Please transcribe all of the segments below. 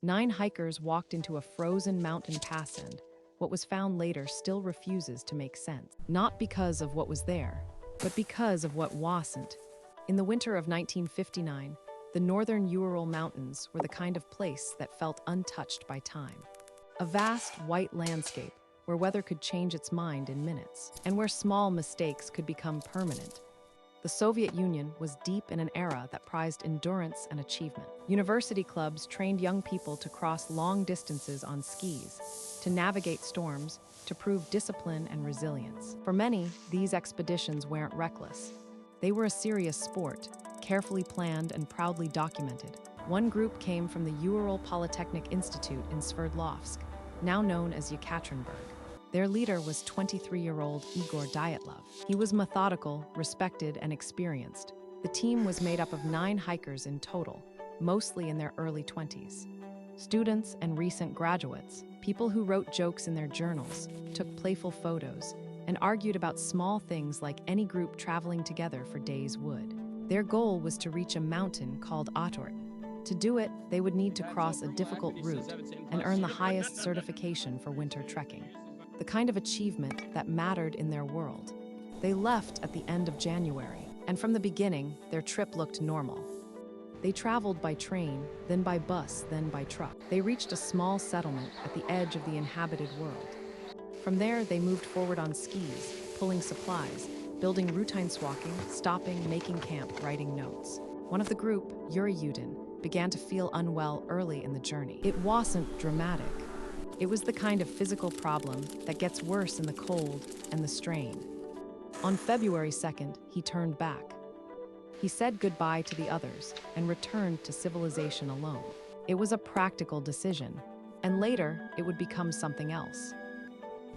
9 hikers walked into a frozen mountain pass, and what was found later still refuses to make sense. Not because of what was there, but because of what wasn't. In the winter of 1959, the northern Ural Mountains were the kind of place that felt untouched by time. A vast white landscape where weather could change its mind in minutes, and where small mistakes could become permanent. The Soviet Union was deep in an era that prized endurance and achievement. University clubs trained young people to cross long distances on skis, to navigate storms, to prove discipline and resilience. For many, these expeditions weren't reckless. They were a serious sport, carefully planned and proudly documented. One group came from the Ural Polytechnic Institute in Sverdlovsk, now known as Yekaterinburg. Their leader was 23-year-old Igor Dyatlov. He was methodical, respected, and experienced. The team was made up of 9 hikers in total, mostly in their early 20s. Students and recent graduates, people who wrote jokes in their journals, took playful photos, and argued about small things like any group traveling together for days would. Their goal was to reach a mountain called Otort. To do it, they would need to cross a difficult route and earn the highest certification for winter trekking, the kind of achievement that mattered in their world. They left at the end of January, and from the beginning, their trip looked normal. They traveled by train, then by bus, then by truck. They reached a small settlement at the edge of the inhabited world. From there, they moved forward on skis, pulling supplies, building routine walking, stopping, making camp, writing notes. One of the group, Yuri began to feel unwell early in the journey. It wasn't dramatic. It was the kind of physical problem that gets worse in the cold and the strain. On February 2nd, he turned back. He said goodbye to the others and returned to civilization alone. It was a practical decision, and later it would become something else.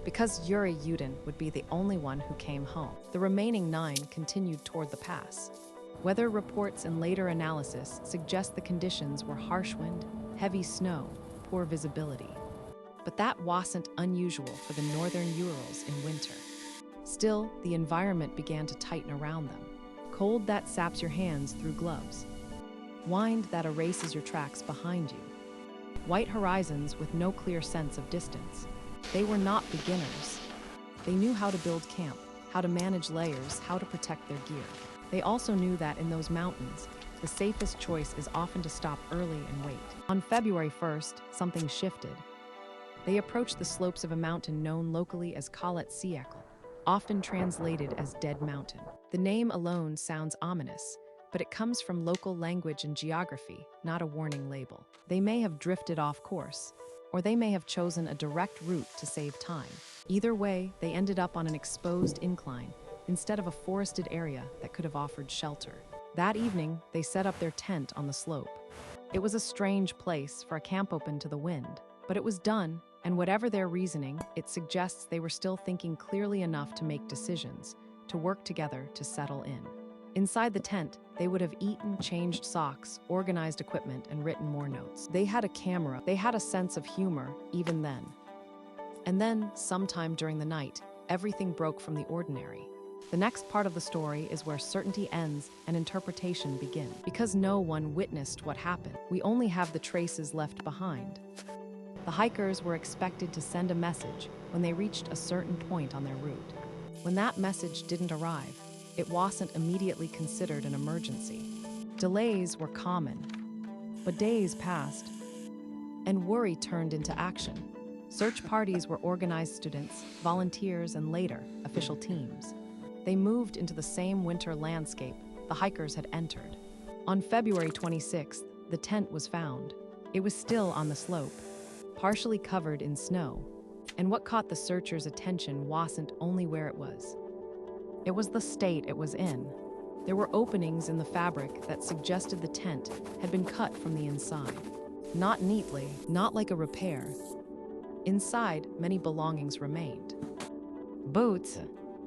Because Yuri would be the only one who came home, the remaining 9 continued toward the pass. Weather reports and later analysis suggest the conditions were harsh wind, heavy snow, poor visibility. But that wasn't unusual for the northern Urals in winter. Still, the environment began to tighten around them. Cold that saps your hands through gloves. Wind that erases your tracks behind you. White horizons with no clear sense of distance. They were not beginners. They knew how to build camp, how to manage layers, how to protect their gear. They also knew that in those mountains, the safest choice is often to stop early and wait. On February 1st, something shifted. They approached the slopes of a mountain known locally as Kalet Siekl, often translated as Dead Mountain. The name alone sounds ominous, but it comes from local language and geography, not a warning label. They may have drifted off course, or they may have chosen a direct route to save time. Either way, they ended up on an exposed incline, instead of a forested area that could have offered shelter. That evening, they set up their tent on the slope. It was a strange place for a camp open to the wind, but it was done, and whatever their reasoning, it suggests they were still thinking clearly enough to make decisions, to work together to settle in. Inside the tent, they would have eaten, changed socks, organized equipment, and written more notes. They had a camera. They had a sense of humor, even then. And then, sometime during the night, everything broke from the ordinary. The next part of the story is where certainty ends and interpretation begins. Because no one witnessed what happened, we only have the traces left behind. The hikers were expected to send a message when they reached a certain point on their route. When that message didn't arrive, it wasn't immediately considered an emergency. Delays were common, but days passed, and worry turned into action. Search parties were organized students, volunteers, and later, official teams. They moved into the same winter landscape the hikers had entered. On February 26th, the tent was found. It was still on the slope, partially covered in snow, and what caught the searchers' attention wasn't only where it was. It was the state it was in. There were openings in the fabric that suggested the tent had been cut from the inside. Not neatly, not like a repair. Inside, many belongings remained. Boots,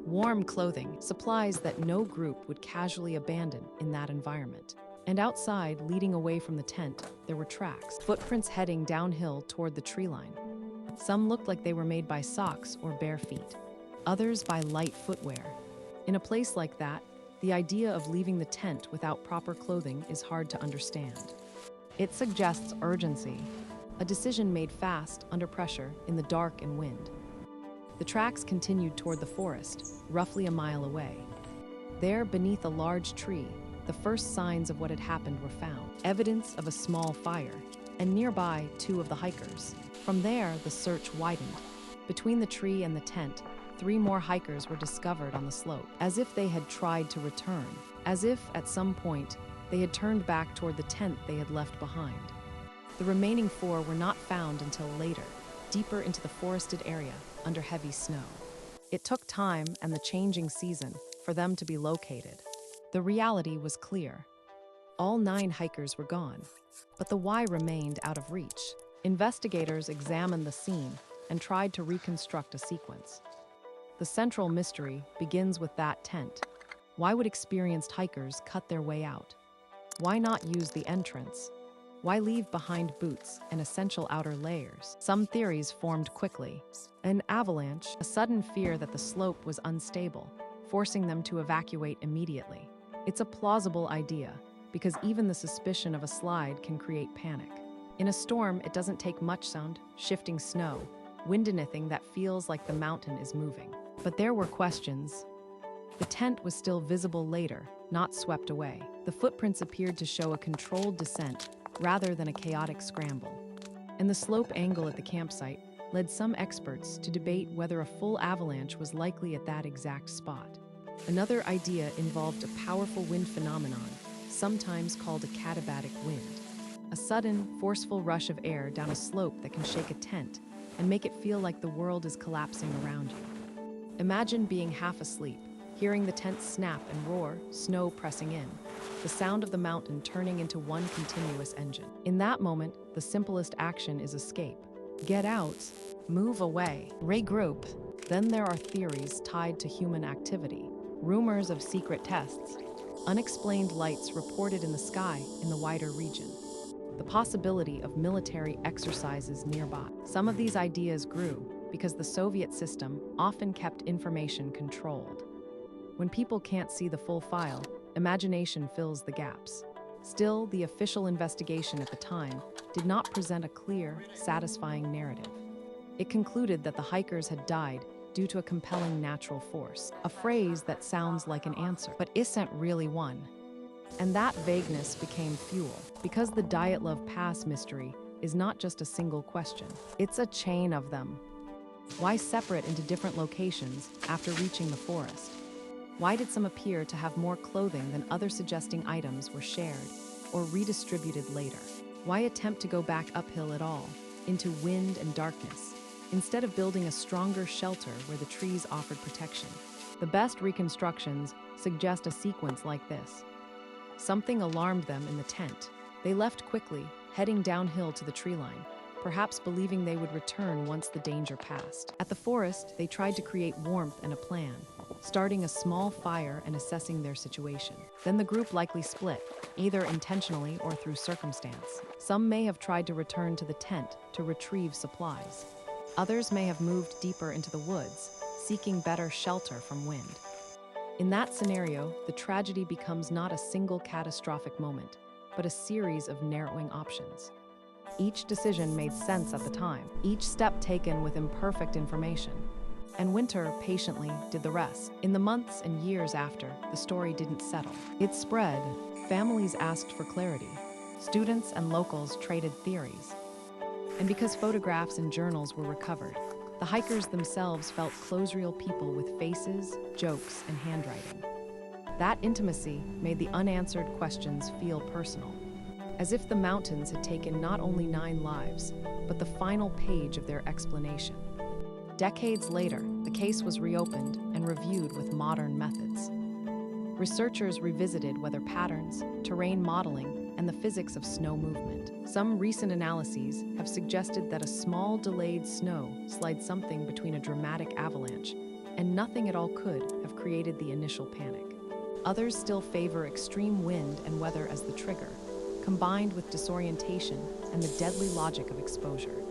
warm clothing, supplies that no group would casually abandon in that environment. And outside, leading away from the tent, there were tracks, footprints heading downhill toward the tree line. Some looked like they were made by socks or bare feet, others by light footwear. In a place like that, the idea of leaving the tent without proper clothing is hard to understand. It suggests urgency, a decision made fast, under pressure, in the dark and wind. The tracks continued toward the forest, roughly a mile away. There, beneath a large tree, the first signs of what had happened were found. Evidence of a small fire, and nearby, two of the hikers. From there, the search widened. Between the tree and the tent, 3 more hikers were discovered on the slope, as if they had tried to return, as if, at some point, they had turned back toward the tent they had left behind. The remaining 4 were not found until later, deeper into the forested area, under heavy snow. It took time and the changing season for them to be located. The reality was clear. All 9 hikers were gone, but the why remained out of reach. Investigators examined the scene and tried to reconstruct a sequence. The central mystery begins with that tent. Why would experienced hikers cut their way out? Why not use the entrance? Why leave behind boots and essential outer layers? Some theories formed quickly. An avalanche, a sudden fear that the slope was unstable, forcing them to evacuate immediately. It's a plausible idea, because even the suspicion of a slide can create panic. In a storm, it doesn't take much sound, shifting snow, wind anything that feels like the mountain is moving. But there were questions. The tent was still visible later, not swept away. The footprints appeared to show a controlled descent rather than a chaotic scramble. And the slope angle at the campsite led some experts to debate whether a full avalanche was likely at that exact spot. Another idea involved a powerful wind phenomenon, sometimes called a katabatic wind. A sudden, forceful rush of air down a slope that can shake a tent and make it feel like the world is collapsing around you. Imagine being half asleep, hearing the tent snap and roar, snow pressing in, the sound of the mountain turning into one continuous engine. In that moment, the simplest action is escape. Get out, move away, regroup. Then there are theories tied to human activity, rumors of secret tests, unexplained lights reported in the sky in the wider region, the possibility of military exercises nearby. Some of these ideas grew because the Soviet system often kept information controlled. When people can't see the full file, imagination fills the gaps. Still, the official investigation at the time did not present a clear, satisfying narrative. It concluded that the hikers had died due to a compelling natural force, a phrase that sounds like an answer, but isn't really one. And that vagueness became fuel, because the Dyatlov Pass mystery is not just a single question, it's a chain of them. Why separate into different locations after reaching the forest? Why did some appear to have more clothing than others, suggesting items were shared or redistributed later? Why attempt to go back uphill at all, into wind and darkness, instead of building a stronger shelter where the trees offered protection? The best reconstructions suggest a sequence like this. Something alarmed them in the tent. They left quickly, heading downhill to the tree line, perhaps believing they would return once the danger passed. At the forest, they tried to create warmth and a plan, starting a small fire and assessing their situation. Then the group likely split, either intentionally or through circumstance. Some may have tried to return to the tent to retrieve supplies. Others may have moved deeper into the woods, seeking better shelter from wind. In that scenario, the tragedy becomes not a single catastrophic moment, but a series of narrowing options. Each decision made sense at the time, each step taken with imperfect information. And winter patiently did the rest. In the months and years after, the story didn't settle. It spread. Families asked for clarity. Students and locals traded theories. And because photographs and journals were recovered, the hikers themselves felt close-real people with faces, jokes, and handwriting. That intimacy made the unanswered questions feel personal, as if the mountains had taken not only 9 lives, but the final page of their explanation. Decades later, the case was reopened and reviewed with modern methods. Researchers revisited weather patterns, terrain modeling, and the physics of snow movement. Some recent analyses have suggested that a small delayed snow slide something between a dramatic avalanche, and nothing at all could have created the initial panic. Others still favor extreme wind and weather as the trigger, combined with disorientation and the deadly logic of exposure.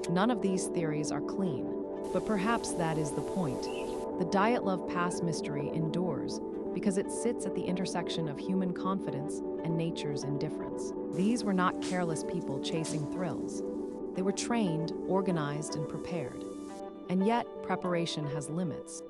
None of these theories are clean, but perhaps that is the point. The Dyatlov Pass mystery endures because it sits at the intersection of human confidence and nature's indifference. These were not careless people chasing thrills. They were trained, organized, and prepared. And yet, preparation has limits.